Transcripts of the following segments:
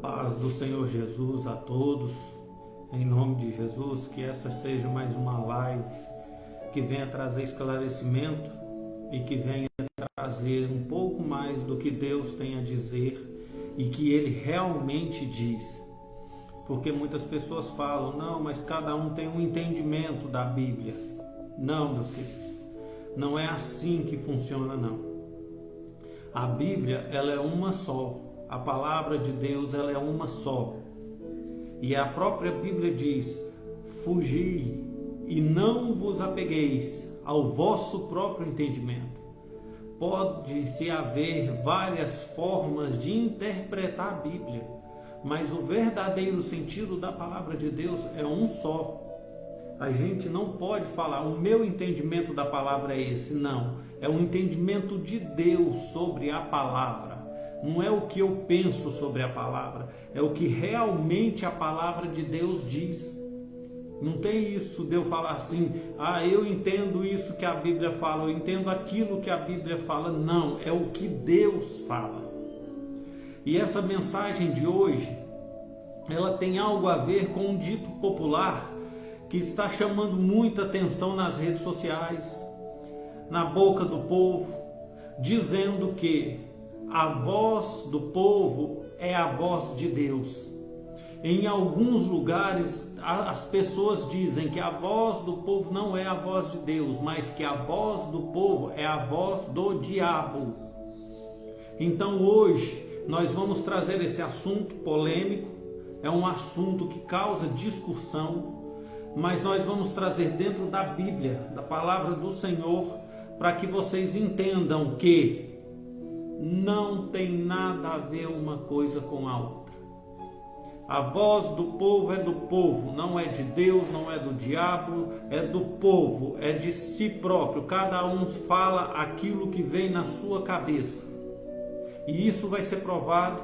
Paz do Senhor Jesus a todos, em nome de Jesus, que essa seja mais uma live que venha trazer esclarecimento e que venha trazer um pouco mais do que Deus tem a dizer e que Ele realmente diz. Porque muitas pessoas falam, não, mas cada um tem um entendimento da Bíblia. Não, meus queridos, não é assim que funciona, não. A Bíblia, ela é uma só. A palavra de Deus, ela é uma só. E a própria Bíblia diz, fugi e não vos apegueis ao vosso próprio entendimento. Pode-se haver várias formas de interpretar a Bíblia, mas o verdadeiro sentido da palavra de Deus é um só. A gente não pode falar, o meu entendimento da palavra é esse. Não, é o entendimento de Deus sobre a palavra. Não é o que eu penso sobre a palavra, é o que realmente a palavra de Deus diz. Não tem isso de eu falar assim, eu entendo isso que a Bíblia fala, eu entendo aquilo que a Bíblia fala. Não, é o que Deus fala. E essa mensagem de hoje, ela tem algo a ver com um dito popular que está chamando muita atenção nas redes sociais, na boca do povo, dizendo que a voz do povo é a voz de Deus. Em alguns lugares, as pessoas dizem que a voz do povo não é a voz de Deus, mas que a voz do povo é a voz do diabo. Então hoje nós vamos trazer esse assunto polêmico, é um assunto que causa discussão, mas nós vamos trazer dentro da Bíblia, da palavra do Senhor, para que vocês entendam que não tem nada a ver uma coisa com a outra. A voz do povo é do povo, não é de Deus, não é do diabo, é do povo, é de si próprio. Cada um fala aquilo que vem na sua cabeça. E isso vai ser provado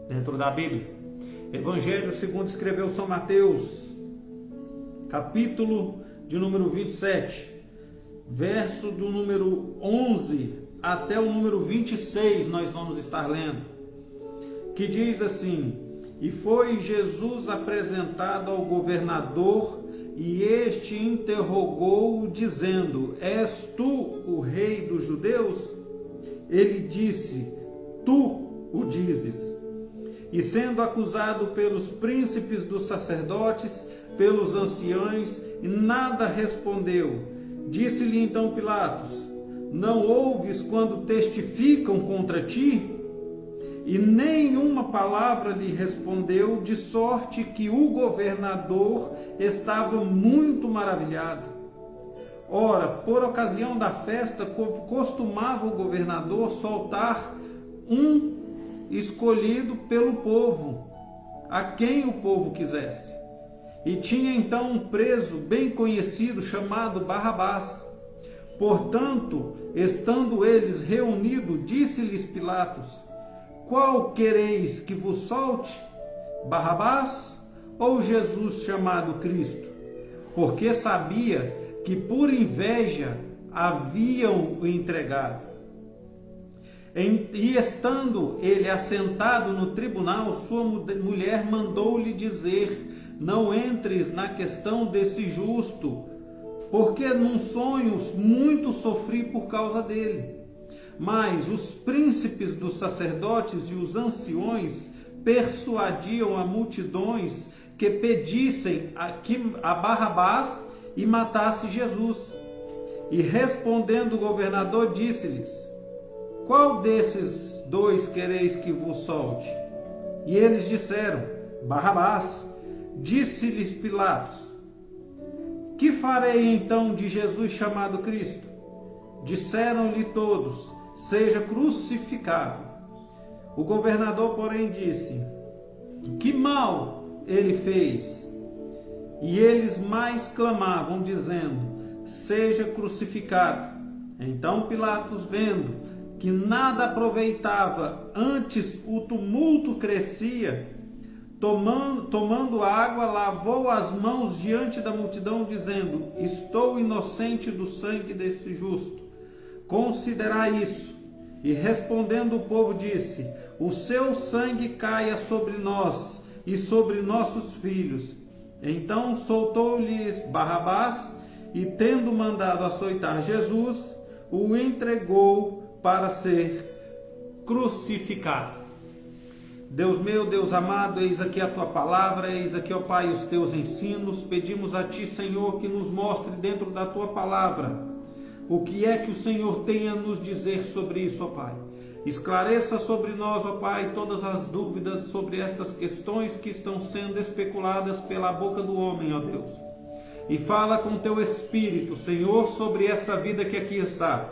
dentro da Bíblia. Evangelho segundo escreveu São Mateus, capítulo de número 27, verso do número 11 até o número 26 nós vamos estar lendo, que diz assim: E foi Jesus apresentado ao governador, e este interrogou-o, dizendo: És tu o rei dos judeus? Ele disse: Tu o dizes. E sendo acusado pelos príncipes dos sacerdotes, pelos anciões, nada respondeu. Disse-lhe então Pilatos: Não ouves quando testificam contra ti? E nenhuma palavra lhe respondeu, de sorte que o governador estava muito maravilhado. Ora, por ocasião da festa, costumava o governador soltar um escolhido pelo povo, a quem o povo quisesse. E tinha então um preso bem conhecido, chamado Barrabás. Portanto, estando eles reunidos, disse-lhes Pilatos: Qual quereis que vos solte? Barrabás ou Jesus chamado Cristo? Porque sabia que por inveja haviam o entregado. E estando ele assentado no tribunal, sua mulher mandou-lhe dizer: Não entres na questão desse justo, porque num sonho muito sofri por causa dele. Mas os príncipes dos sacerdotes e os anciões persuadiam a multidões que pedissem a Barrabás e matasse Jesus. E respondendo o governador, disse-lhes: Qual desses dois quereis que vos solte? E eles disseram: Barrabás. Disse-lhes Pilatos: Que farei então de Jesus chamado Cristo? Disseram-lhe todos: Seja crucificado. O governador, porém, disse: Que mal ele fez? E eles mais clamavam, dizendo: Seja crucificado. Então Pilatos, vendo que nada aproveitava, antes o tumulto crescia, tomando água, lavou as mãos diante da multidão, dizendo: Estou inocente do sangue desse justo. Considerai isso. E respondendo o povo disse: o seu sangue caia sobre nós e sobre nossos filhos. Então soltou-lhes Barrabás e, tendo mandado açoitar Jesus, o entregou para ser crucificado. Deus meu, Deus amado, eis aqui a tua palavra, eis aqui, ó Pai, os teus ensinos. Pedimos a ti, Senhor, que nos mostre dentro da tua palavra o que é que o Senhor tem a nos dizer sobre isso, ó Pai. Esclareça sobre nós, ó Pai, todas as dúvidas sobre estas questões que estão sendo especuladas pela boca do homem, ó Deus. E fala com teu Espírito, Senhor, sobre esta vida que aqui está.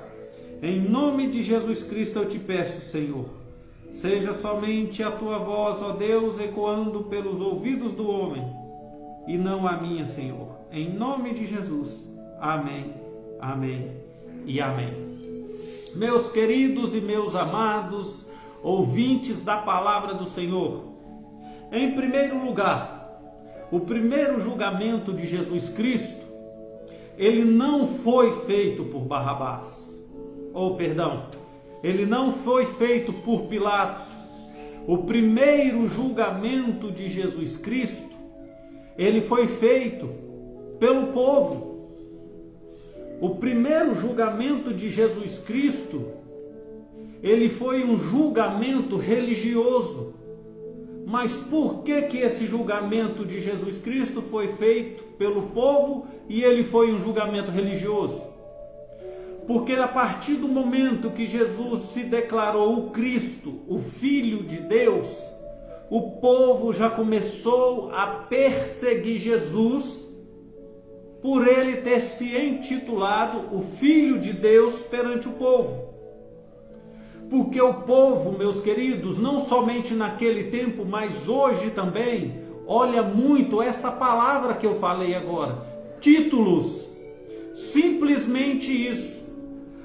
Em nome de Jesus Cristo eu te peço, Senhor. Seja somente a tua voz, ó Deus, ecoando pelos ouvidos do homem, e não a minha, Senhor. Em nome de Jesus. Amém, amém e amém. Meus queridos e meus amados ouvintes da palavra do Senhor, em primeiro lugar, o primeiro julgamento de Jesus Cristo, ele não foi feito por Barrabás, ele não foi feito por Pilatos. O primeiro julgamento de Jesus Cristo, ele foi feito pelo povo. O primeiro julgamento de Jesus Cristo, ele foi um julgamento religioso. Mas por que esse julgamento de Jesus Cristo foi feito pelo povo e ele foi um julgamento religioso? Porque a partir do momento que Jesus se declarou o Cristo, o Filho de Deus, o povo já começou a perseguir Jesus por ele ter se intitulado o Filho de Deus perante o povo. Porque o povo, meus queridos, não somente naquele tempo, mas hoje também, olha muito essa palavra que eu falei agora, títulos, simplesmente isso.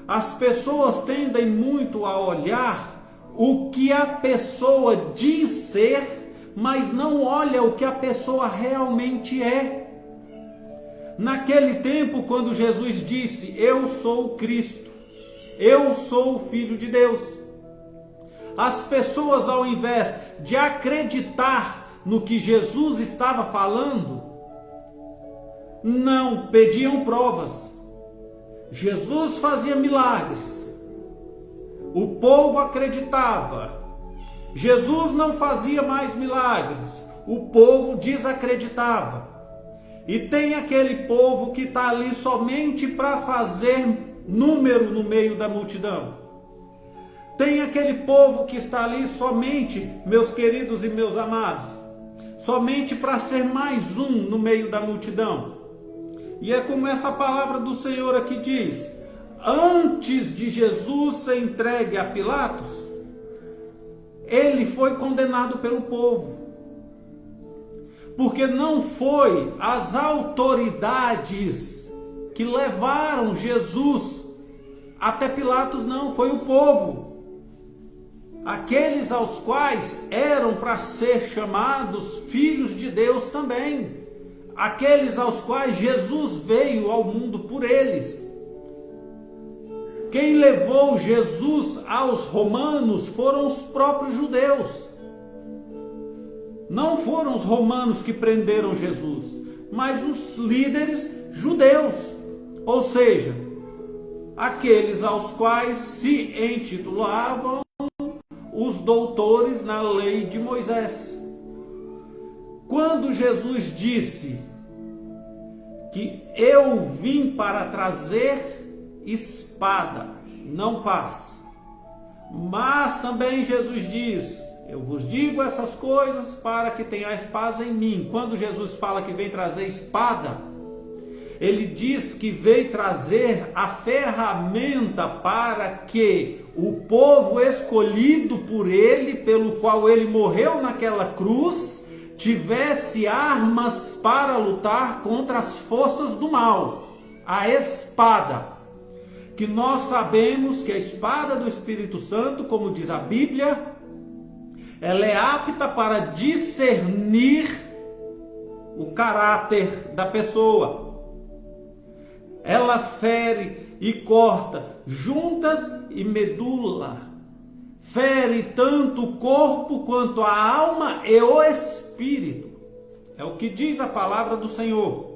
As pessoas tendem muito a olhar o que a pessoa diz ser, mas não olha o que a pessoa realmente é. Naquele tempo, quando Jesus disse, eu sou o Cristo, eu sou o Filho de Deus, as pessoas, ao invés de acreditar no que Jesus estava falando, não pediam provas. Jesus fazia milagres, o povo acreditava. Jesus não fazia mais milagres, o povo desacreditava. E tem aquele povo que está ali somente para fazer número no meio da multidão. Tem aquele povo que está ali somente, meus queridos e meus amados, somente para ser mais um no meio da multidão. E é como essa palavra do Senhor aqui diz, antes de Jesus ser entregue a Pilatos, ele foi condenado pelo povo. Porque não foi as autoridades que levaram Jesus até Pilatos, não, foi o povo. Aqueles aos quais eram para ser chamados filhos de Deus também. Aqueles aos quais Jesus veio ao mundo por eles. Quem levou Jesus aos romanos foram os próprios judeus. Não foram os romanos que prenderam Jesus, mas os líderes judeus, ou seja, aqueles aos quais se intitulavam os doutores na lei de Moisés. Quando Jesus disse que eu vim para trazer espada, não paz, mas também Jesus diz, eu vos digo essas coisas para que tenhais paz em mim. Quando Jesus fala que vem trazer espada, ele diz que veio trazer a ferramenta para que o povo escolhido por ele, pelo qual ele morreu naquela cruz, tivesse armas para lutar contra as forças do mal. A espada, que nós sabemos que a espada do Espírito Santo, como diz a Bíblia, ela é apta para discernir o caráter da pessoa. Ela fere e corta juntas e medula, fere tanto o corpo quanto a alma e o espírito. É o que diz a palavra do Senhor.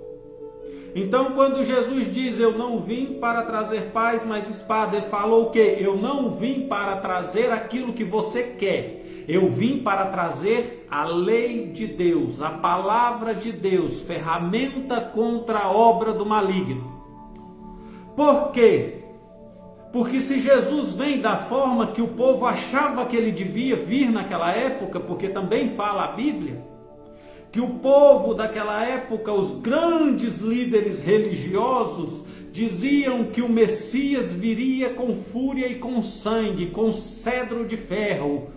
Então, quando Jesus diz, eu não vim para trazer paz, mas espada, ele falou o quê? Eu não vim para trazer aquilo que você quer. Eu vim para trazer a lei de Deus, a palavra de Deus, ferramenta contra a obra do maligno. Por quê? Porque se Jesus vem da forma que o povo achava que ele devia vir naquela época, porque também fala a Bíblia, que o povo daquela época, os grandes líderes religiosos, diziam que o Messias viria com fúria e com sangue, com cedro de ferro,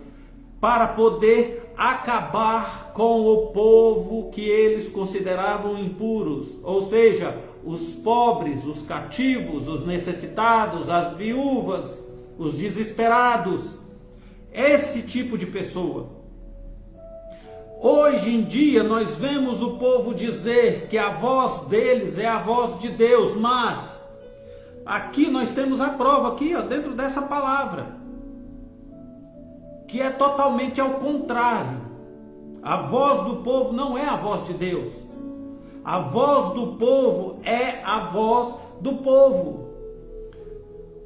para poder acabar com o povo que eles consideravam impuros, ou seja, os pobres, os cativos, os necessitados, as viúvas, os desesperados, esse tipo de pessoa. Hoje em dia nós vemos o povo dizer que a voz deles é a voz de Deus, mas aqui nós temos a prova aqui, ó, dentro dessa palavra, que é totalmente ao contrário. A voz do povo não é a voz de Deus. A voz do povo é a voz do povo.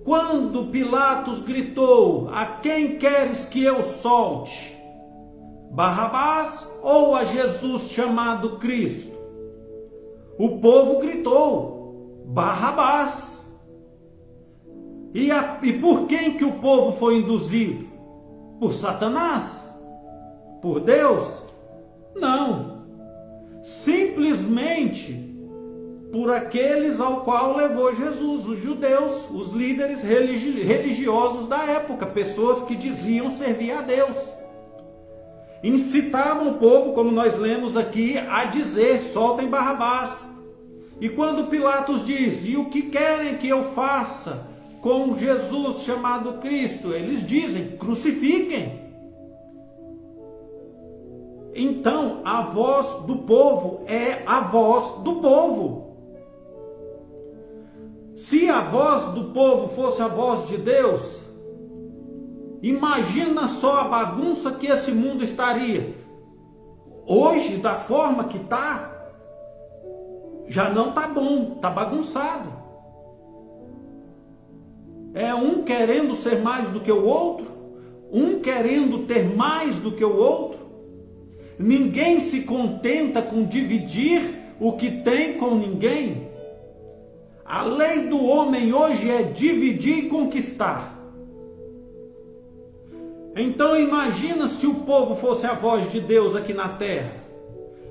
Quando Pilatos gritou: a quem queres que eu solte? Barrabás ou a Jesus chamado Cristo? O povo gritou: Barrabás. E por quem que o povo foi induzido? Por Satanás? Por Deus? Não. Simplesmente por aqueles ao qual levou Jesus, os judeus, os líderes religiosos da época, pessoas que diziam servir a Deus. Incitavam o povo, como nós lemos aqui, a dizer: soltem Barrabás. E quando Pilatos diz: e o que querem que eu faça com Jesus chamado Cristo? Eles dizem: crucifiquem. Então a voz do povo é a voz do povo. Se a voz do povo fosse a voz de Deus, imagina só a bagunça que esse mundo estaria. Hoje, da forma que está, já não está bom, está bagunçado. É um querendo ser mais do que o outro, um querendo ter mais do que o outro. Ninguém se contenta com dividir o que tem com ninguém. A lei do homem hoje é dividir e conquistar. Então imagina se o povo fosse a voz de Deus aqui na terra.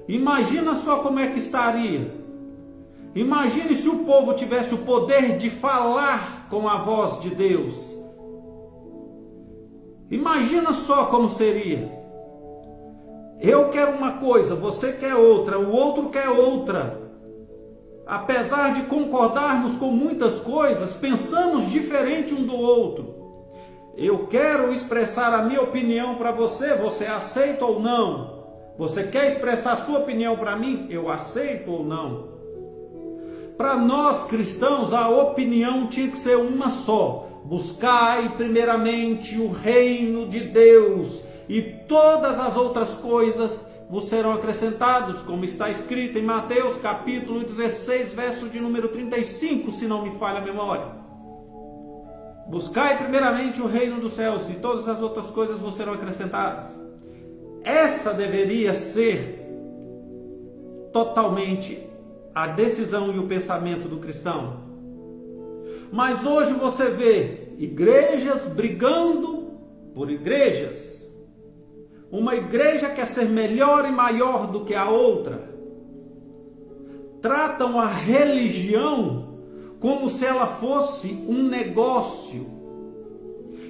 Imagina só como é que estaria. Imagine se o povo tivesse o poder de falar com a voz de Deus. Imagina só como seria. Eu quero uma coisa, você quer outra, o outro quer outra. Apesar de concordarmos com muitas coisas, pensamos diferente um do outro. Eu quero expressar a minha opinião para você, você aceita ou não? Você quer expressar a sua opinião para mim? Eu aceito ou não? Para nós cristãos, a opinião tinha que ser uma só. Buscai primeiramente o reino de Deus, e todas as outras coisas vos serão acrescentados, como está escrito em Mateus capítulo 16, verso de número 35, se não me falha a memória. Buscai primeiramente o reino dos céus, e todas as outras coisas vos serão acrescentadas. Essa deveria ser totalmente a decisão e o pensamento do cristão. Mas hoje você vê igrejas brigando por igrejas. Uma igreja quer ser melhor e maior do que a outra. Tratam a religião como se ela fosse um negócio.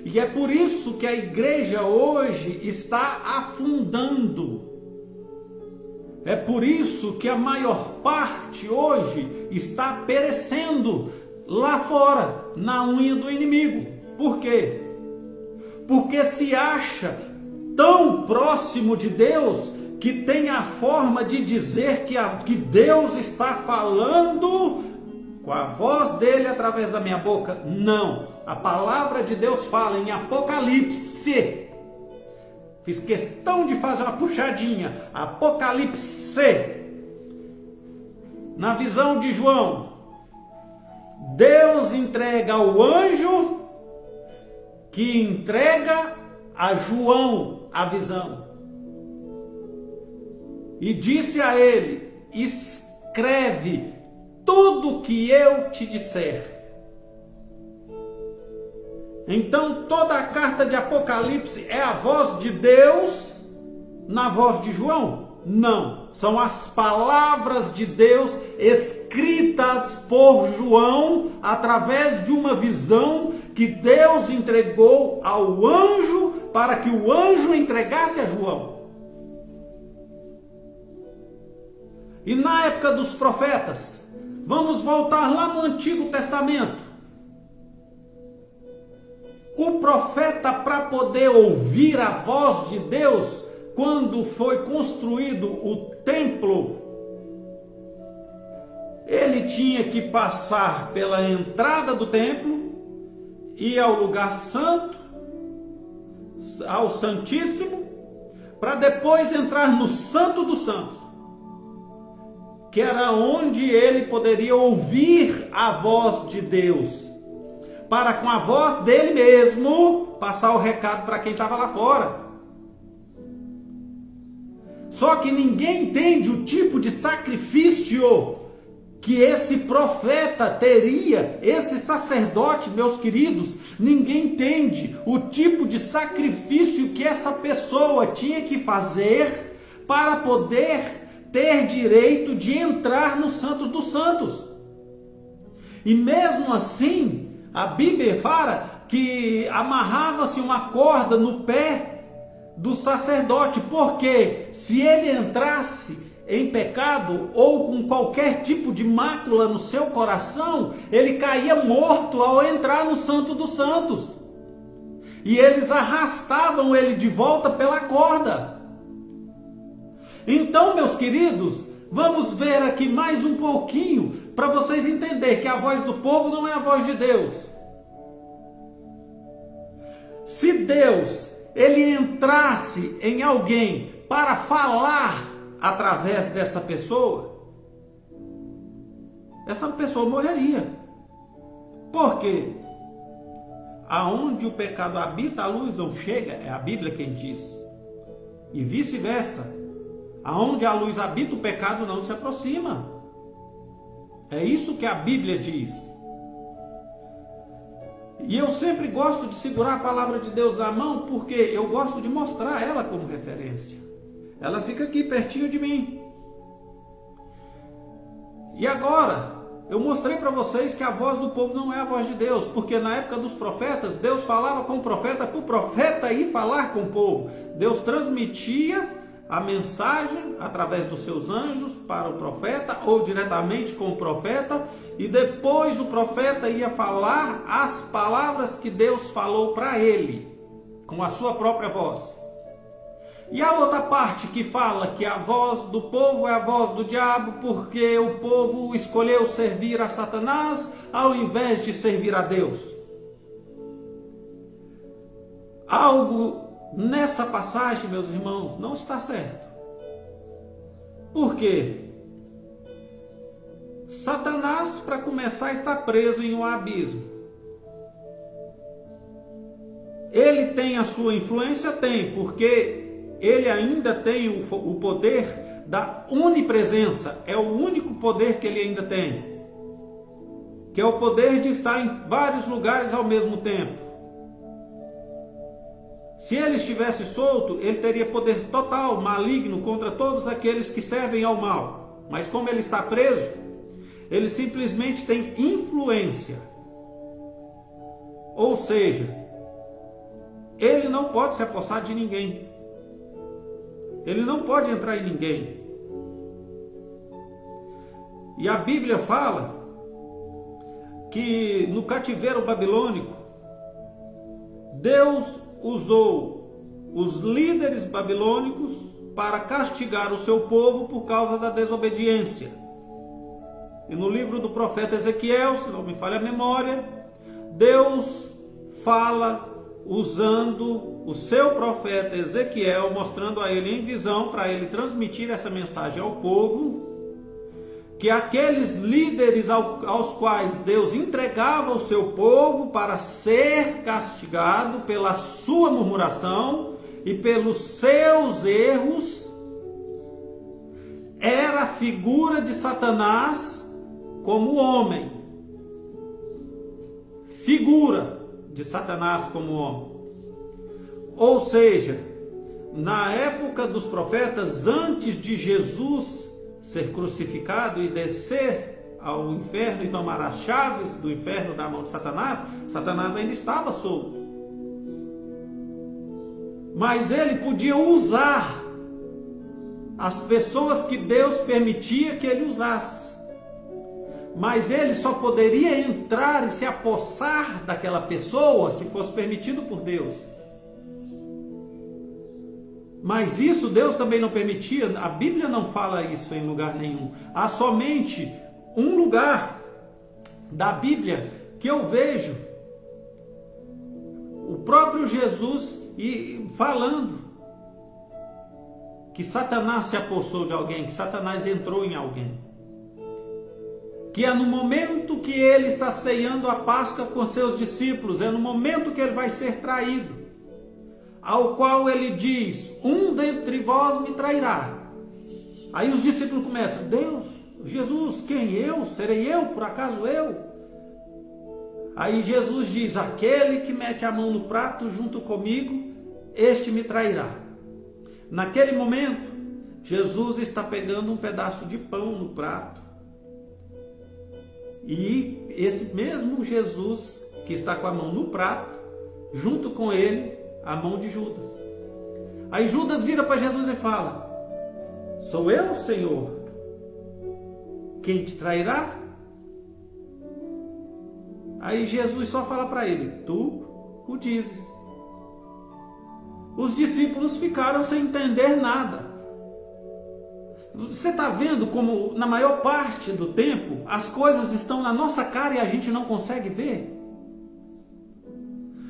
E é por isso que a igreja hoje está afundando. É por isso que a maior parte hoje está perecendo lá fora, na unha do inimigo. Por quê? Porque se acha tão próximo de Deus que tem a forma de dizer que Deus está falando com a voz dele através da minha boca? Não. A palavra de Deus fala em Apocalipse. Fiz questão de fazer uma puxadinha. Apocalipse. Na visão de João, Deus entrega ao anjo que entrega a João a visão. E disse a ele: escreve tudo que eu te disser. Então toda a carta de Apocalipse é a voz de Deus na voz de João? Não, são as palavras de Deus escritas por João através de uma visão que Deus entregou ao anjo para que o anjo entregasse a João. E na época dos profetas, vamos voltar lá no Antigo Testamento. O profeta, para poder ouvir a voz de Deus, quando foi construído o templo, ele tinha que passar pela entrada do templo, ir ao lugar santo, ao Santíssimo, para depois entrar no Santo dos Santos, que era onde ele poderia ouvir a voz de Deus, para com a voz dele mesmo passar o recado para quem estava lá fora. Só que ninguém entende o tipo de sacrifício que esse profeta teria, esse sacerdote, meus queridos. Ninguém entende o tipo de sacrifício que essa pessoa tinha que fazer para poder ter direito de entrar no Santo dos Santos. E mesmo assim, a Bíblia fala que amarrava-se uma corda no pé do sacerdote, porque se ele entrasse em pecado ou com qualquer tipo de mácula no seu coração, ele caía morto ao entrar no Santo dos Santos. E eles arrastavam ele de volta pela corda. Então, meus queridos, vamos ver aqui mais um pouquinho para vocês entenderem que a voz do povo não é a voz de Deus. Se Deus ele entrasse em alguém para falar através dessa pessoa, essa pessoa morreria. Por quê? Aonde o pecado habita, a luz não chega, é a Bíblia quem diz. E vice-versa. Aonde a luz habita, o pecado não se aproxima. É isso que a Bíblia diz. E eu sempre gosto de segurar a palavra de Deus na mão, porque eu gosto de mostrar ela como referência. Ela fica aqui pertinho de mim. E agora, eu mostrei para vocês que a voz do povo não é a voz de Deus, porque na época dos profetas, Deus falava com o profeta para o profeta ir falar com o povo. Deus transmitia a mensagem através dos seus anjos para o profeta ou diretamente com o profeta, e depois o profeta ia falar as palavras que Deus falou para ele, com a sua própria voz. E a outra parte que fala que a voz do povo é a voz do diabo, porque o povo escolheu servir a Satanás ao invés de servir a Deus. Algo nessa passagem, meus irmãos, não está certo. Por quê? Satanás, para começar, está preso em um abismo. Ele tem a sua influência? Tem, porque ele ainda tem o poder da onipresença. É o único poder que ele ainda tem, que é o poder de estar em vários lugares ao mesmo tempo. Se ele estivesse solto, ele teria poder total, maligno, contra todos aqueles que servem ao mal. Mas como ele está preso, ele simplesmente tem influência. Ou seja, ele não pode se apossar de ninguém. Ele não pode entrar em ninguém. E a Bíblia fala que no cativeiro babilônico, Deus usou os líderes babilônicos para castigar o seu povo por causa da desobediência. E no livro do profeta Ezequiel, se não me falha a memória, Deus fala usando o seu profeta Ezequiel, mostrando a ele em visão, para ele transmitir essa mensagem ao povo, que aqueles líderes aos quais Deus entregava o seu povo para ser castigado pela sua murmuração e pelos seus erros, era a figura de Satanás como homem. Figura de Satanás como homem. Ou seja, na época dos profetas, antes de Jesus ser crucificado e descer ao inferno e tomar as chaves do inferno da mão de Satanás, Satanás ainda estava solto. Mas ele podia usar as pessoas que Deus permitia que ele usasse. Mas ele só poderia entrar e se apossar daquela pessoa se fosse permitido por Deus. Mas isso Deus também não permitia. A Bíblia não fala isso em lugar nenhum. Há somente um lugar da Bíblia que eu vejo o próprio Jesus falando que Satanás se apossou de alguém, que Satanás entrou em alguém. Que é no momento que ele está ceando a Páscoa com seus discípulos, é no momento que ele vai ser traído, ao qual ele diz: um dentre vós me trairá. Aí os discípulos começam: Deus, Jesus, quem eu? Serei eu? Por acaso eu? Aí Jesus diz: aquele que mete a mão no prato junto comigo, este me trairá. Naquele momento, Jesus está pegando um pedaço de pão no prato. E esse mesmo Jesus que está com a mão no prato, junto com ele, a mão de Judas. Aí Judas vira para Jesus e fala: sou eu, Senhor, quem te trairá? Aí Jesus só fala para ele: tu o dizes. Os discípulos ficaram sem entender nada. Você está vendo como na maior parte do tempo as coisas estão na nossa cara e a gente não consegue ver?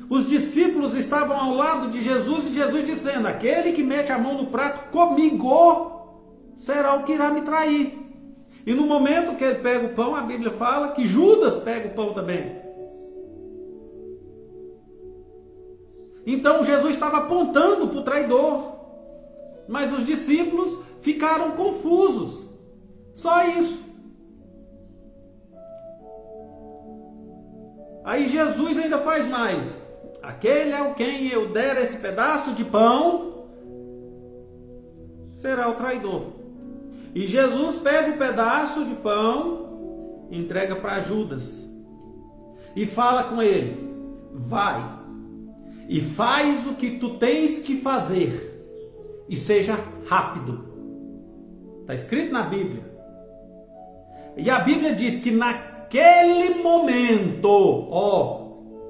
Os discípulos estavam ao lado de Jesus e Jesus dizendo: aquele que mete a mão no prato comigo será o que irá me trair. E no momento que ele pega o pão, a Bíblia fala que Judas pega o pão também. Então Jesus estava apontando para o traidor. Mas os discípulos ficaram confusos. Só isso. Aí Jesus ainda faz mais: aquele a quem eu der esse pedaço de pão será o traidor. E Jesus pega o pedaço de pão, entrega para Judas e fala com ele: vai e faz o que tu tens que fazer e seja rápido. Está escrito na Bíblia. E a Bíblia diz que naquele momento,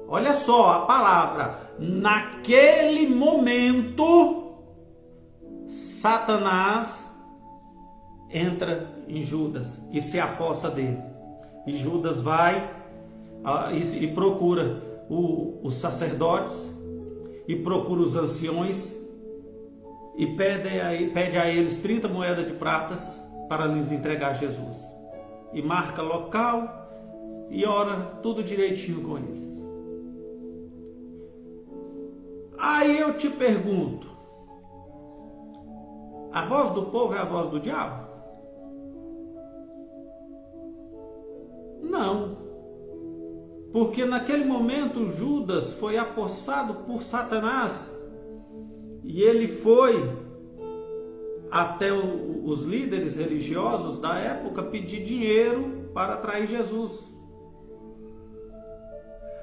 olha só a palavra, naquele momento, Satanás entra em Judas e se apossa dele. E Judas vai e procura os sacerdotes e procura os anciões e pede a eles 30 moedas de pratas para lhes entregar a Jesus. E marca local e ora tudo direitinho com eles. Aí eu te pergunto: a voz do povo é a voz do diabo? Não. Porque naquele momento Judas foi apossado por Satanás e ele foi até os líderes religiosos da época pedir dinheiro para atrair Jesus.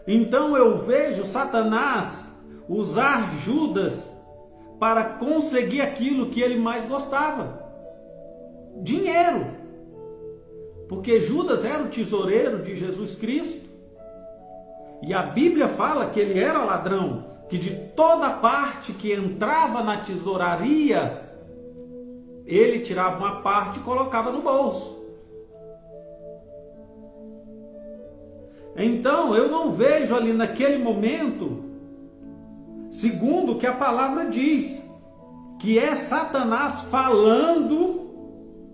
Então eu vejo Satanás usar Judas para conseguir aquilo que ele mais gostava: dinheiro. Porque Judas era o tesoureiro de Jesus Cristo. E a Bíblia fala que ele era ladrão, que de toda parte que entrava na tesouraria, ele tirava uma parte e colocava no bolso. Então eu não vejo ali naquele momento, segundo o que a palavra diz, que é Satanás falando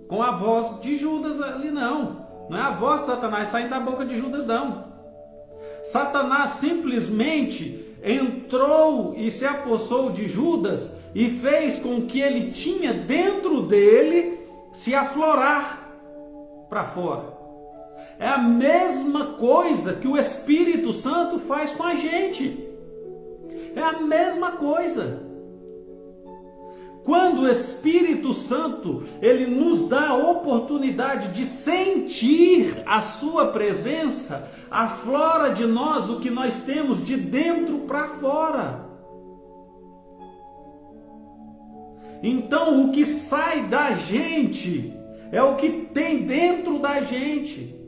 com a voz de Judas ali, não. Não é a voz de Satanás saindo da boca de Judas, não. Satanás simplesmente entrou e se apossou de Judas e fez com que ele tinha dentro dele se aflorar para fora. É a mesma coisa que o Espírito Santo faz com a gente. É a mesma coisa. Quando o Espírito Santo, ele nos dá a oportunidade de sentir a sua presença, aflora de nós o que nós temos de dentro para fora. Então, o que sai da gente é o que tem dentro da gente.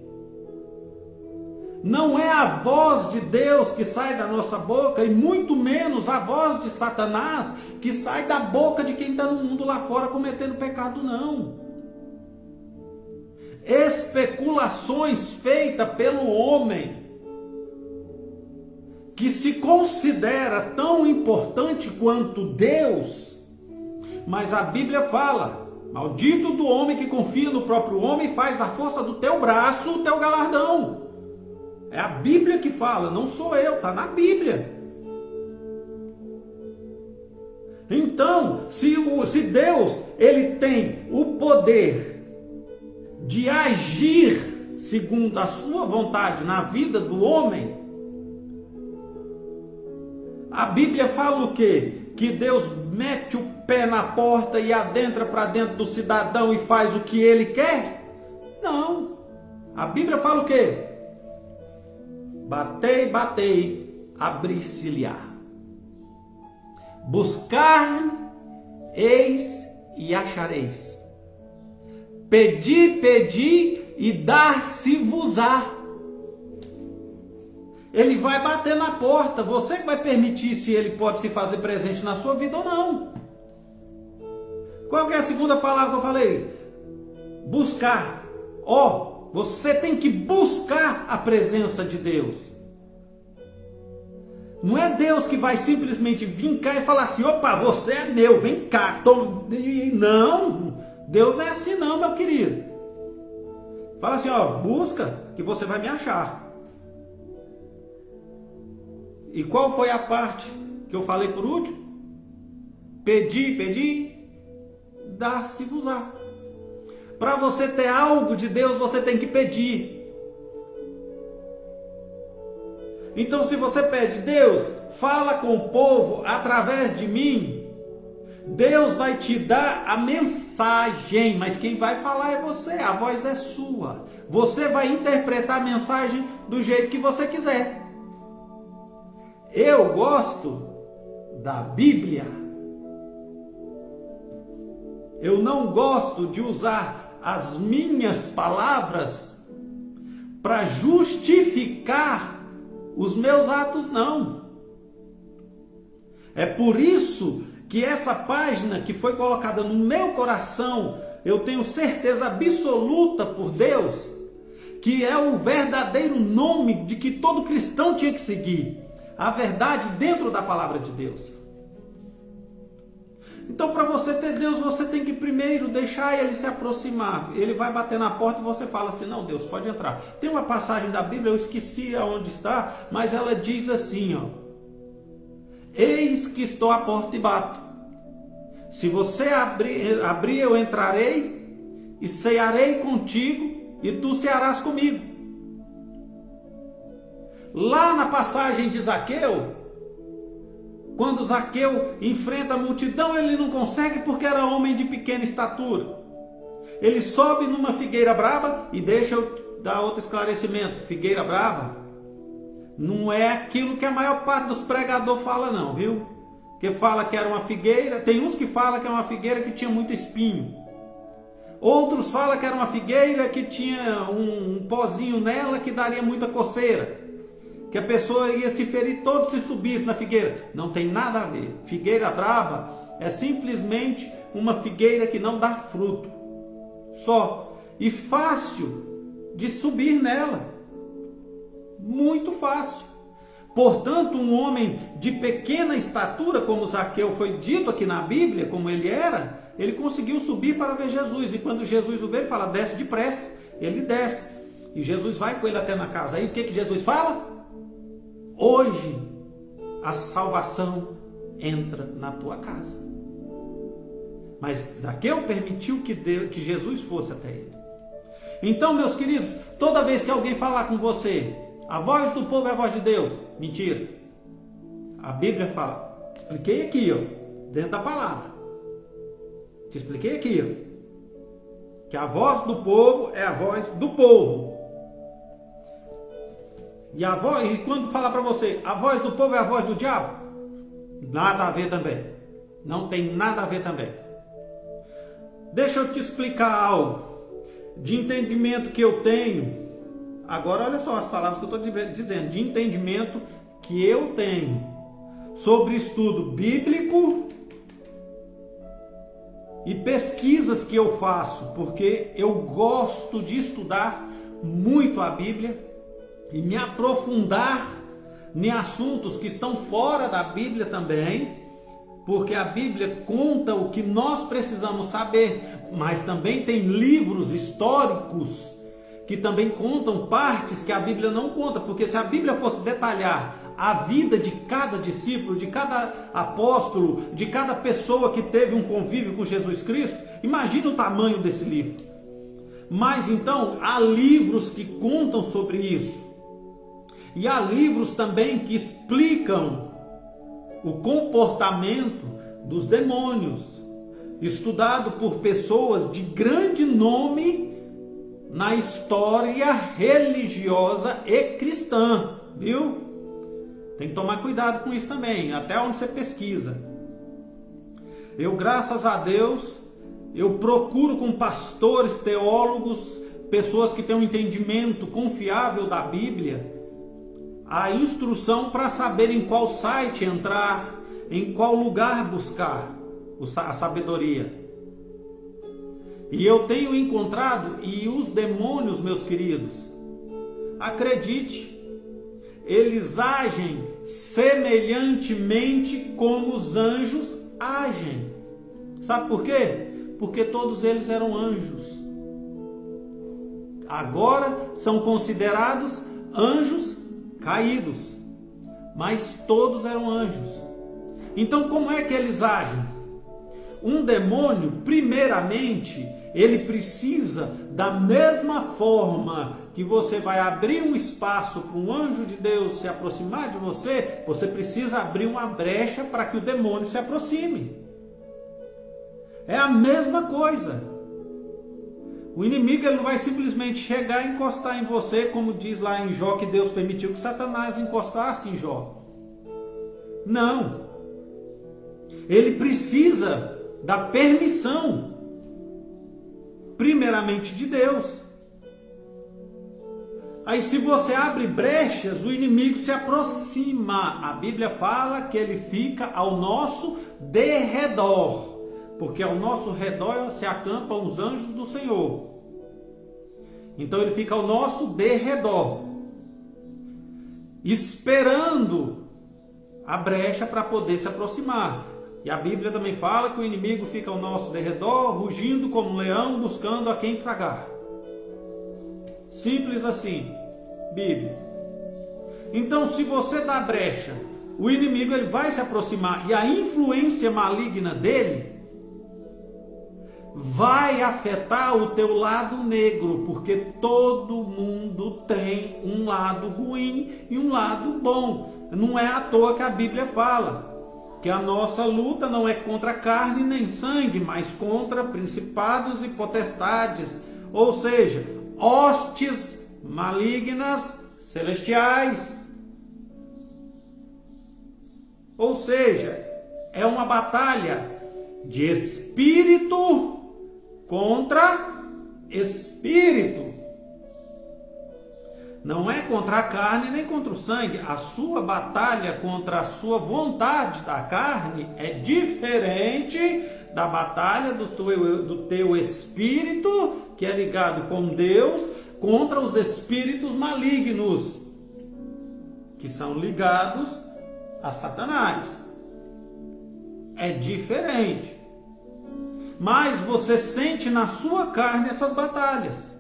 Não é a voz de Deus que sai da nossa boca, e muito menos a voz de Satanás que sai da boca de quem está no mundo lá fora cometendo pecado, não. Especulações feitas pelo homem, que se considera tão importante quanto Deus, mas a Bíblia fala: maldito do homem que confia no próprio homem e faz da força do teu braço o teu galardão. É a Bíblia que fala, não sou eu, está na Bíblia. Então, se Deus ele tem o poder de agir segundo a sua vontade na vida do homem, a Bíblia fala o quê? Que Deus mete o pé na porta e adentra para dentro do cidadão e faz o que ele quer? Não. A Bíblia fala o quê? Batei, batei, abri-se-lhe-á. Buscar, eis e achareis. Pedi, pedi e dar-se-vos-á. Ele vai bater na porta. Você que vai permitir se ele pode se fazer presente na sua vida ou não. Qual que é a segunda palavra que eu falei? Buscar. Você tem que buscar a presença de Deus. Não é Deus que vai simplesmente vir cá e falar assim: opa, você é meu, vem cá. Não, Deus não é assim não, meu querido. Fala assim, busca que você vai me achar. E qual foi a parte que eu falei por último? Pedi, pedi, dar-se-vos-á. Para você ter algo de Deus, você tem que pedir. Então, se você pede, Deus, fala com o povo através de mim, Deus vai te dar a mensagem, mas quem vai falar é você, a voz é sua. Você vai interpretar a mensagem do jeito que você quiser. Eu gosto da Bíblia. Eu não gosto de usar as minhas palavras para justificar os meus atos, não. É por isso que essa página que foi colocada no meu coração, eu tenho certeza absoluta por Deus, que é o verdadeiro nome de que todo cristão tinha que seguir. A verdade dentro da palavra de Deus. Então, para você ter Deus, você tem que primeiro deixar ele se aproximar. Ele vai bater na porta e você fala assim: não, Deus, pode entrar. Tem uma passagem da Bíblia, eu esqueci aonde está, mas ela diz assim, eis que estou à porta e bato. Se você abrir, eu entrarei e cearei contigo e tu cearás comigo. Lá na passagem de Zaqueu, quando Zaqueu enfrenta a multidão, ele não consegue porque era homem de pequena estatura. Ele sobe numa figueira brava, e deixa eu dar outro esclarecimento. Figueira brava não é aquilo que a maior parte dos pregadores fala não, viu? Que fala que era uma figueira, tem uns que falam que é uma figueira que tinha muito espinho. Outros falam que era uma figueira que tinha um pozinho nela que daria muita coceira. Que a pessoa ia se ferir todo se subisse na figueira. Não tem nada a ver. Figueira brava é simplesmente uma figueira que não dá fruto. Só. E fácil de subir nela. Muito fácil. Portanto, um homem de pequena estatura, como Zaqueu foi dito aqui na Bíblia, como ele era, ele conseguiu subir para ver Jesus. E quando Jesus o vê, ele fala, desce depressa. Ele desce. E Jesus vai com ele até na casa. Aí o que Jesus fala? Hoje a salvação entra na tua casa. Mas Zaqueu permitiu que Jesus fosse até ele. Então, meus queridos, toda vez que alguém falar com você, a voz do povo é a voz de Deus. Mentira. A Bíblia fala, expliquei aqui, ó, dentro da palavra. Te expliquei aqui, ó, que a voz do povo é a voz do povo. E quando falar para você, a voz do povo é a voz do diabo? Nada a ver também. Não tem nada a ver também. Deixa eu te explicar algo de entendimento que eu tenho. Agora olha só as palavras que eu estou dizendo. De entendimento que eu tenho sobre estudo bíblico e pesquisas que eu faço, porque eu gosto de estudar muito a Bíblia e me aprofundar em assuntos que estão fora da Bíblia também, porque a Bíblia conta o que nós precisamos saber, mas também tem livros históricos que também contam partes que a Bíblia não conta, porque se a Bíblia fosse detalhar a vida de cada discípulo, de cada apóstolo, de cada pessoa que teve um convívio com Jesus Cristo, imagina o tamanho desse livro. Mas então, há livros que contam sobre isso. E há livros também que explicam o comportamento dos demônios, estudado por pessoas de grande nome na história religiosa e cristã, viu? Tem que tomar cuidado com isso também, até onde você pesquisa. Eu, graças a Deus, eu procuro com pastores, teólogos, pessoas que têm um entendimento confiável da Bíblia, a instrução para saber em qual site entrar, em qual lugar buscar a sabedoria. E eu tenho encontrado, e os demônios, meus queridos, acredite, eles agem semelhantemente como os anjos agem. Sabe por quê? Porque todos eles eram anjos. Agora são considerados anjos caídos, mas todos eram anjos. Então, como é que eles agem? Um demônio, primeiramente, ele precisa, da mesma forma que você vai abrir um espaço para um anjo de Deus se aproximar de você, você precisa abrir uma brecha para que o demônio se aproxime. É a mesma coisa. O inimigo, ele não vai simplesmente chegar e encostar em você, como diz lá em Jó, que Deus permitiu que Satanás encostasse em Jó. Não. Ele precisa da permissão, primeiramente de Deus. Aí, se você abre brechas, o inimigo se aproxima. A Bíblia fala que ele fica ao nosso derredor, porque ao nosso redor se acampam os anjos do Senhor. Então ele fica ao nosso derredor, esperando a brecha para poder se aproximar. E a Bíblia também fala que o inimigo fica ao nosso derredor, rugindo como um leão, buscando a quem tragar. Simples assim, Bíblia. Então, se você dá brecha, o inimigo, ele vai se aproximar, e a influência maligna dele vai afetar o teu lado negro, porque todo mundo tem um lado ruim e um lado bom. Não é à toa que a Bíblia fala que a nossa luta não é contra carne nem sangue, mas contra principados e potestades, ou seja, hostes malignas celestiais. Ou seja, é uma batalha de espírito contra espírito. Não é contra a carne nem contra o sangue. A sua batalha contra a sua vontade da carne é diferente da batalha do teu espírito, que é ligado com Deus, contra os espíritos malignos. que são ligados a Satanás. É diferente. Mas você sente na sua carne essas batalhas.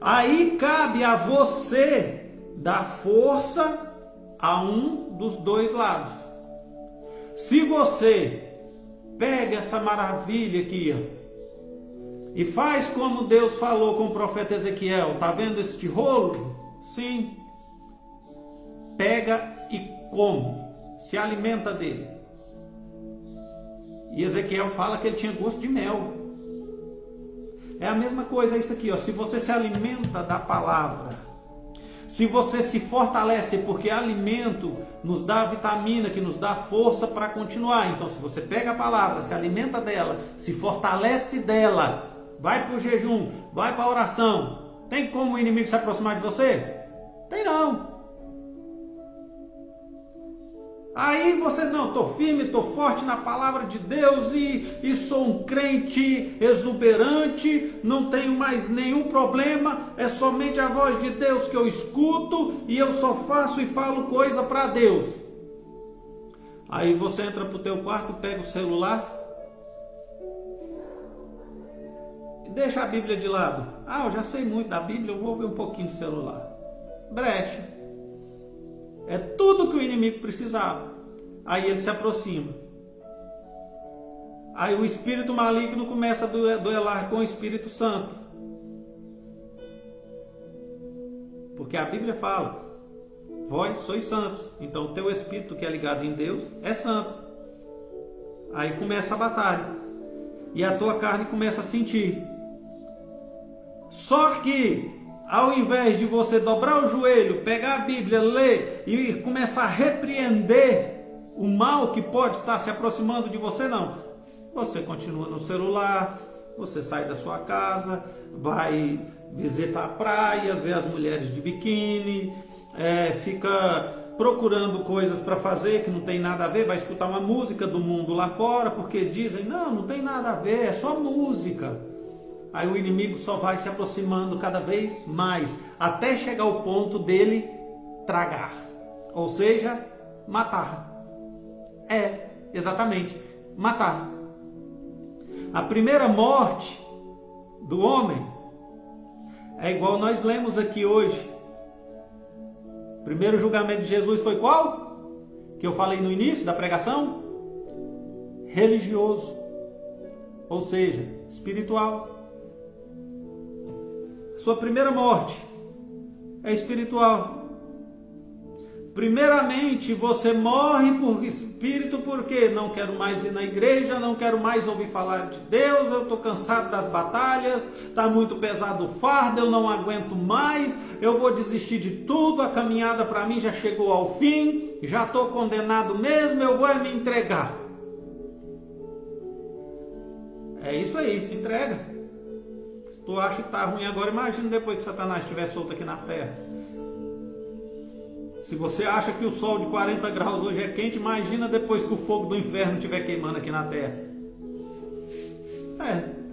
Aí cabe a você dar força a um dos dois lados. Se você pega essa maravilha aqui, ó, e faz como Deus falou com o profeta Ezequiel, tá vendo este rolo? Sim. Pega e come, se alimenta dele. E Ezequiel fala que ele tinha gosto de mel. É a mesma coisa isso aqui, ó. Se você se alimenta da palavra, se você se fortalece, porque alimento nos dá vitamina, que nos dá força para continuar. Então, se você pega a palavra, se alimenta dela, se fortalece dela, vai para o jejum, vai para a oração, tem como o inimigo se aproximar de você? Tem não. Aí você, não, estou firme, estou forte na palavra de Deus e sou um crente exuberante, não tenho mais nenhum problema, é somente a voz de Deus que eu escuto e eu só faço e falo coisa para Deus. Aí você entra para o teu quarto, pega o celular e deixa a Bíblia de lado. Ah, eu já sei muito da Bíblia, eu vou ver um pouquinho de celular. Brecha. É tudo que o inimigo precisava. Aí ele se aproxima. Aí o espírito maligno começa a duelar com o Espírito Santo. Porque a Bíblia fala: vós sois santos. Então o teu espírito que é ligado em Deus é santo. Aí começa a batalha. E a tua carne começa a sentir. Só que ao invés de você dobrar o joelho, pegar a Bíblia, ler e começar a repreender o mal que pode estar se aproximando de você, não. Você continua no celular, você sai da sua casa, vai visitar a praia, ver as mulheres de biquíni, fica procurando coisas para fazer que não tem nada a ver, vai escutar uma música do mundo lá fora, porque dizem, não tem nada a ver, é só música. Aí o inimigo só vai se aproximando cada vez mais, até chegar ao ponto dele tragar, ou seja, matar. Exatamente, matar. A primeira morte do homem é igual nós lemos aqui hoje. O primeiro julgamento de Jesus foi qual? Que eu falei no início da pregação? Religioso, ou seja, espiritual. Sua primeira morte é espiritual. Primeiramente, você morre por espírito, porque não quero mais ir na igreja, não quero mais ouvir falar de Deus, eu estou cansado das batalhas, está muito pesado o fardo, eu não aguento mais, eu vou desistir de tudo, a caminhada para mim já chegou ao fim, já estou condenado mesmo, eu vou me entregar. É isso aí, se entrega. Tu acha que está ruim agora, imagina depois que Satanás estiver solto aqui na terra. Se você acha que o sol de 40 graus hoje é quente, imagina depois que o fogo do inferno estiver queimando aqui na terra.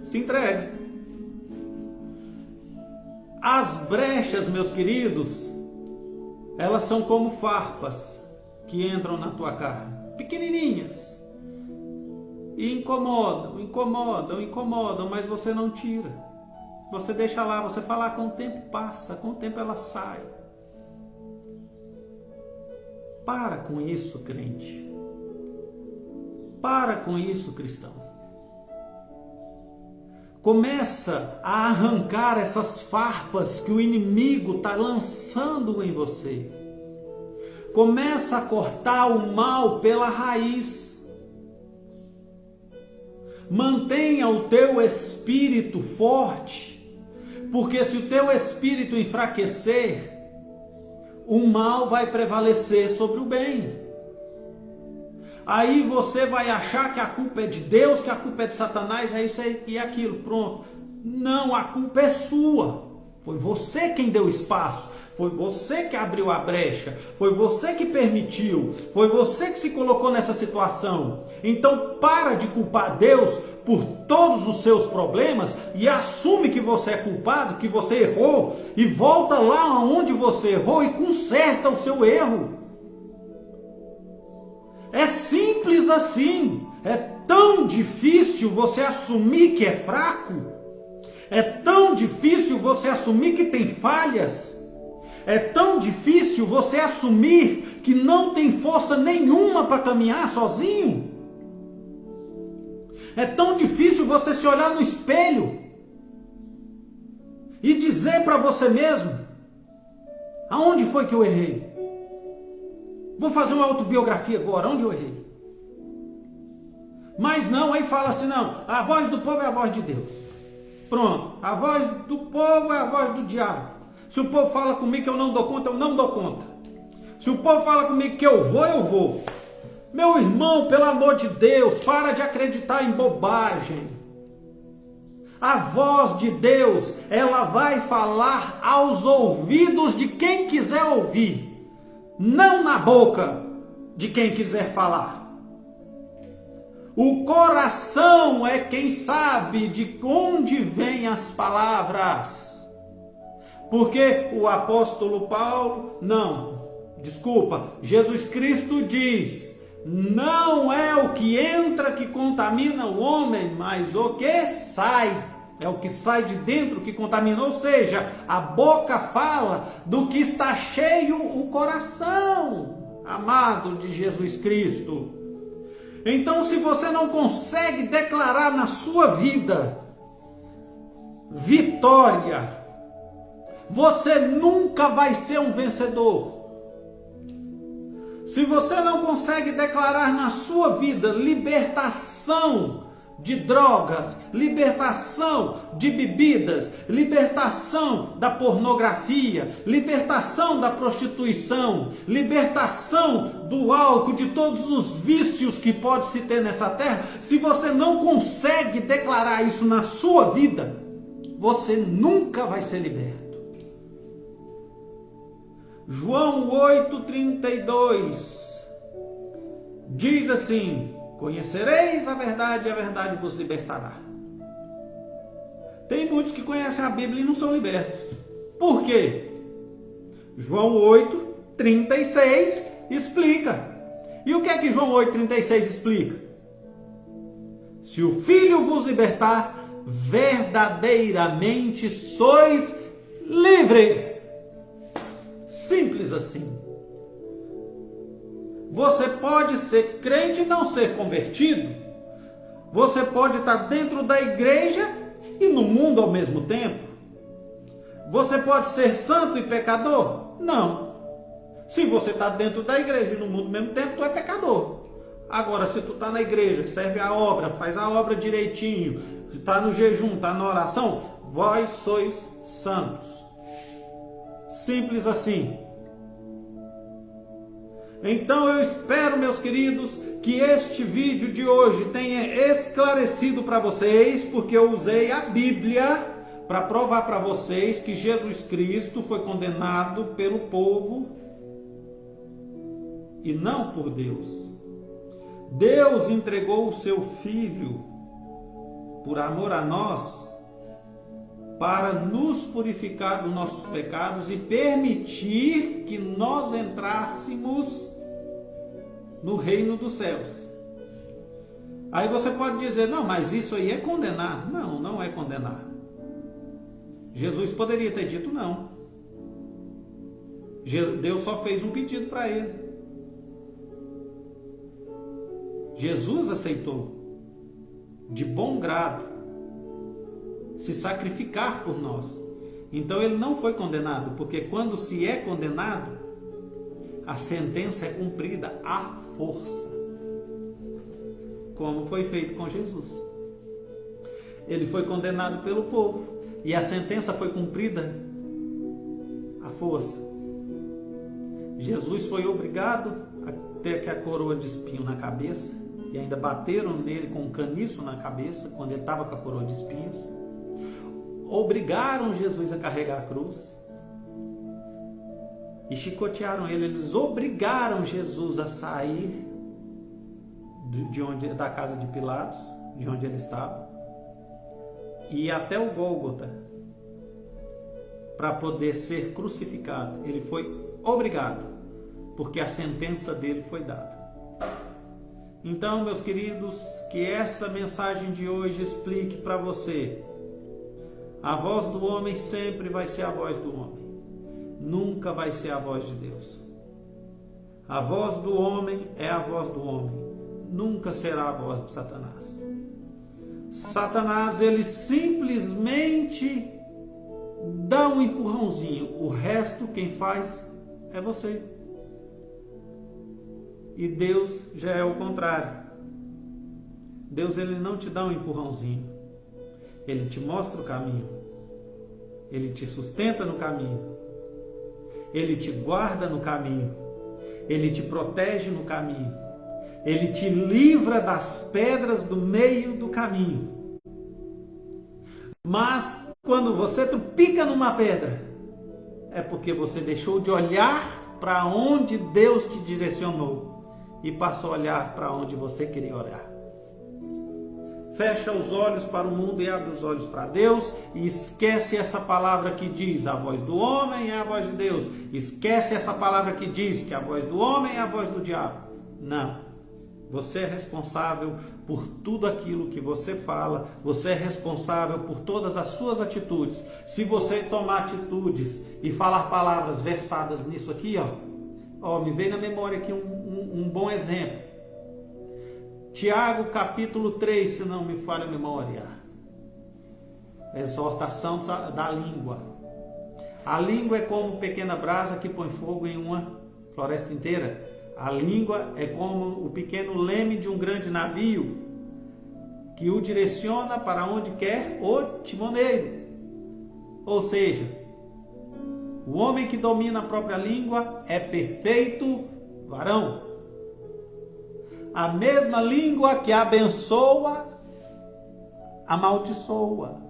Se entregue. As brechas, meus queridos, elas são como farpas que entram na tua carne, pequenininhas, e incomodam, mas você não tira. Você deixa lá, você fala, com o tempo passa, com o tempo ela sai. Para com isso, crente. Para com isso, cristão. Começa a arrancar essas farpas que o inimigo está lançando em você. Começa a cortar o mal pela raiz. Mantenha o teu espírito forte, porque se o teu espírito enfraquecer, o mal vai prevalecer sobre o bem. Aí você vai achar que a culpa é de Deus, que a culpa é de Satanás, é isso aí e aquilo, pronto. Não, a culpa é sua. Foi você quem deu espaço, foi você que abriu a brecha, foi você que permitiu, foi você que se colocou nessa situação. Então para de culpar Deus, por todos os seus problemas e assume que você é culpado, que você errou, e volta lá onde você errou e conserta o seu erro. É simples assim. É tão difícil você assumir que é fraco. É tão difícil você assumir que tem falhas. É tão difícil você assumir que não tem força nenhuma para caminhar sozinho. É tão difícil você se olhar no espelho e dizer para você mesmo: aonde foi que eu errei? Vou fazer uma autobiografia agora, onde eu errei? Mas não, aí fala assim, não, a voz do povo é a voz de Deus. Pronto, a voz do povo é a voz do diabo. Se o povo fala comigo que eu não dou conta, eu não dou conta. Se o povo fala comigo que eu vou, eu vou. Meu irmão, pelo amor de Deus, para de acreditar em bobagem. A voz de Deus, ela vai falar aos ouvidos de quem quiser ouvir, não na boca de quem quiser falar. O coração é quem sabe de onde vêm as palavras. Porque o apóstolo Paulo, Jesus Cristo diz: não é o que entra que contamina o homem, mas o que sai. É o que sai de dentro que contamina. Ou seja, a boca fala do que está cheio o coração, amado de Jesus Cristo. Então, se você não consegue declarar na sua vida vitória, você nunca vai ser um vencedor. Se você não consegue declarar na sua vida libertação de drogas, libertação de bebidas, libertação da pornografia, libertação da prostituição, libertação do álcool, de todos os vícios que pode se ter nessa terra, se você não consegue declarar isso na sua vida, você nunca vai ser liberto. João 8,32 diz assim: conhecereis a verdade e a verdade vos libertará. Tem muitos que conhecem a Bíblia e não são libertos. Por quê? João 8,36 explica. E o que é que João 8,36 explica? Se o Filho vos libertar, verdadeiramente sois livres. Simples assim. Você pode ser crente e não ser convertido. Você pode estar dentro da igreja e no mundo ao mesmo tempo. Você pode ser santo e pecador? Não. Se você está dentro da igreja e no mundo ao mesmo tempo, tu é pecador. Agora, se tu está na igreja, serve a obra, faz a obra direitinho, está no jejum, está na oração, vós sois santos. Simples assim. Então eu espero, meus queridos, que este vídeo de hoje tenha esclarecido para vocês, porque eu usei a Bíblia para provar para vocês que Jesus Cristo foi condenado pelo povo e não por Deus. Deus entregou o seu Filho por amor a nós, para nos purificar dos nossos pecados e permitir que nós entrássemos no reino dos céus. Aí você pode dizer, não, mas isso aí é condenar. Não, não é condenar. Jesus poderia ter dito não. Deus só fez um pedido para ele. Jesus aceitou de bom grado se sacrificar por nós. Então ele não foi condenado, porque quando se é condenado, a sentença é cumprida à força, como foi feito com Jesus. Ele foi condenado pelo povo e a sentença foi cumprida à força. Jesus foi obrigado a ter a coroa de espinho na cabeça, e ainda bateram nele com um caniço na cabeça quando ele estava com a coroa de espinhos. Obrigaram Jesus a carregar a cruz e chicotearam ele. Eles obrigaram Jesus a sair da casa de Pilatos de onde ele estava e até o Gólgota para poder ser crucificado. Ele foi obrigado, porque a sentença dele foi dada. Então, meus queridos, que essa mensagem de hoje explique para você: a voz do homem sempre vai ser a voz do homem, nunca vai ser a voz de Deus. A voz do homem é a voz do homem, nunca será a voz de Satanás. Satanás, ele simplesmente dá um empurrãozinho, o resto quem faz é você. E Deus já é o contrário. Deus, ele não te dá um empurrãozinho, ele te mostra o caminho, ele te sustenta no caminho, ele te guarda no caminho, ele te protege no caminho, ele te livra das pedras do meio do caminho. Mas quando você tropica numa pedra, é porque você deixou de olhar para onde Deus te direcionou e passou a olhar para onde você queria olhar. Fecha os olhos para o mundo e abre os olhos para Deus e esquece essa palavra que diz a voz do homem é a voz de Deus. Esquece essa palavra que diz que a voz do homem é a voz do diabo. Não. Você é responsável por tudo aquilo que você fala. Você é responsável por todas as suas atitudes. Se você tomar atitudes e falar palavras versadas nisso aqui, me veio na memória aqui um bom exemplo. Tiago capítulo 3, se não me falha a memória. Exortação da língua. A língua é como pequena brasa que põe fogo em uma floresta inteira. A língua é como o pequeno leme de um grande navio que o direciona para onde quer o timoneiro. Ou seja, o homem que domina a própria língua é perfeito varão. A mesma língua que abençoa, amaldiçoa.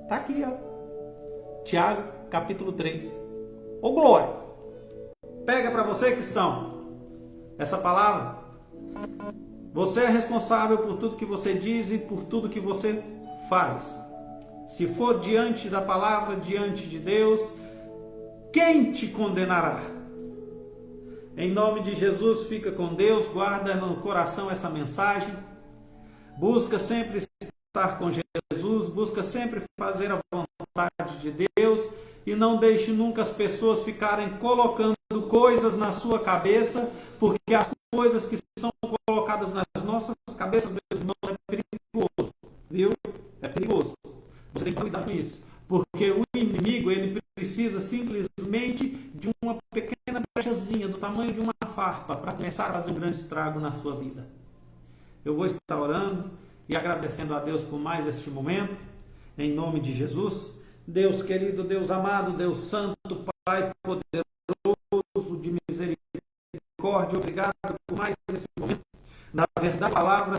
Está aqui, Tiago, capítulo 3. Ô glória! Pega para você, cristão, essa palavra. Você é responsável por tudo que você diz e por tudo que você faz. Se for diante da palavra, diante de Deus, quem te condenará? Em nome de Jesus, fica com Deus, guarda no coração essa mensagem. Busca sempre estar com Jesus, busca sempre fazer a vontade de Deus e não deixe nunca as pessoas ficarem colocando coisas na sua cabeça, porque as coisas que são colocadas nas nossas cabeças, meus irmãos, é perigoso, viu? É perigoso. Você tem que cuidar com isso, porque o inimigo, ele precisa simplesmente de uma pequena brechazinha do tamanho de uma farpa para começar a fazer um grande estrago na sua vida. Eu vou estar orando e agradecendo a Deus por mais este momento, em nome de Jesus. Deus querido, Deus amado, Deus santo, Pai poderoso de misericórdia, obrigado por mais esse momento. Na verdade, a palavra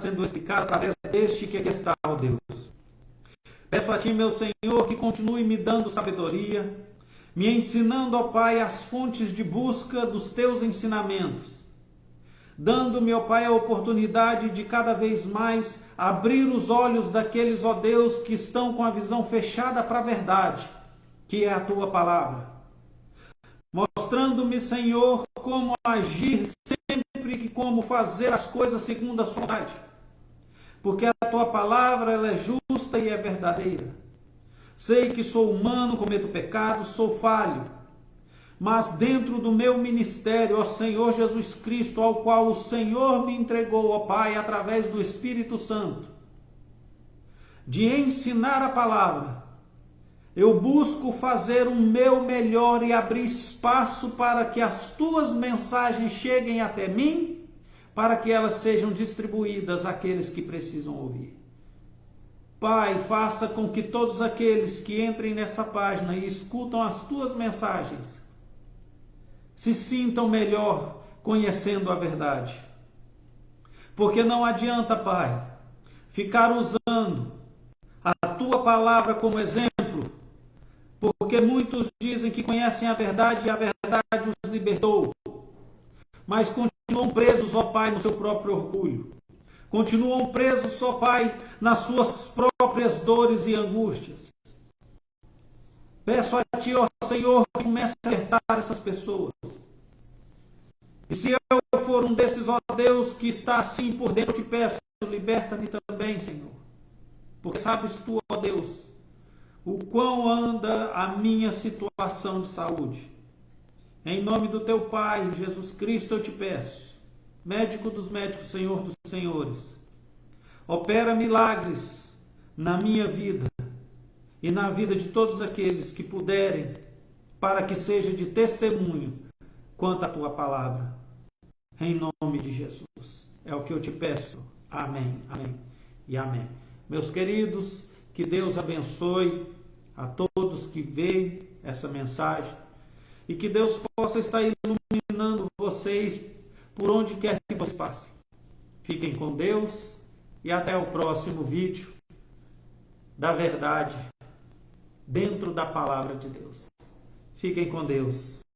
sendo explicada através deste que aqui está, ó Deus. Peço a Ti, meu Senhor, que continue me dando sabedoria, me ensinando, ó Pai, as fontes de busca dos Teus ensinamentos, dando-me, ó Pai, a oportunidade de cada vez mais abrir os olhos daqueles, ó Deus, que estão com a visão fechada para a verdade, que é a Tua palavra. Mostrando-me, Senhor, como agir sempre e como fazer as coisas segundo a Sua vontade. Porque a Tua palavra, ela é justa e é verdadeira. Sei que sou humano, cometo pecado, sou falho. Mas dentro do meu ministério, ó Senhor Jesus Cristo, ao qual o Senhor me entregou, ó Pai, através do Espírito Santo, de ensinar a palavra, eu busco fazer o meu melhor e abrir espaço para que as Tuas mensagens cheguem até mim, para que elas sejam distribuídas àqueles que precisam ouvir. Pai, faça com que todos aqueles que entrem nessa página e escutam as Tuas mensagens se sintam melhor conhecendo a verdade. Porque não adianta, Pai, ficar usando a Tua palavra como exemplo, porque muitos dizem que conhecem a verdade e a verdade os libertou, mas continuam presos, ó Pai, no seu próprio orgulho. continuam presos, ó Pai, nas suas próprias dores e angústias. Peço a Ti, ó Senhor, que comece a alertar essas pessoas. E se eu for um desses, ó Deus, que está assim por dentro, eu te peço, liberta-me também, Senhor. Porque sabes Tu, ó Deus, o quão anda a minha situação de saúde. Em nome do Teu Pai, Jesus Cristo, eu te peço, médico dos médicos, Senhor dos senhores, opera milagres na minha vida e na vida de todos aqueles que puderem, para que seja de testemunho quanto à Tua palavra. Em nome de Jesus. É o que eu te peço. Amém, amém e amém. Meus queridos, que Deus abençoe a todos que veem essa mensagem e que Deus possa estar iluminando vocês por onde quer que vocês passem. Fiquem com Deus e até o próximo vídeo da verdade dentro da palavra de Deus. Fiquem com Deus.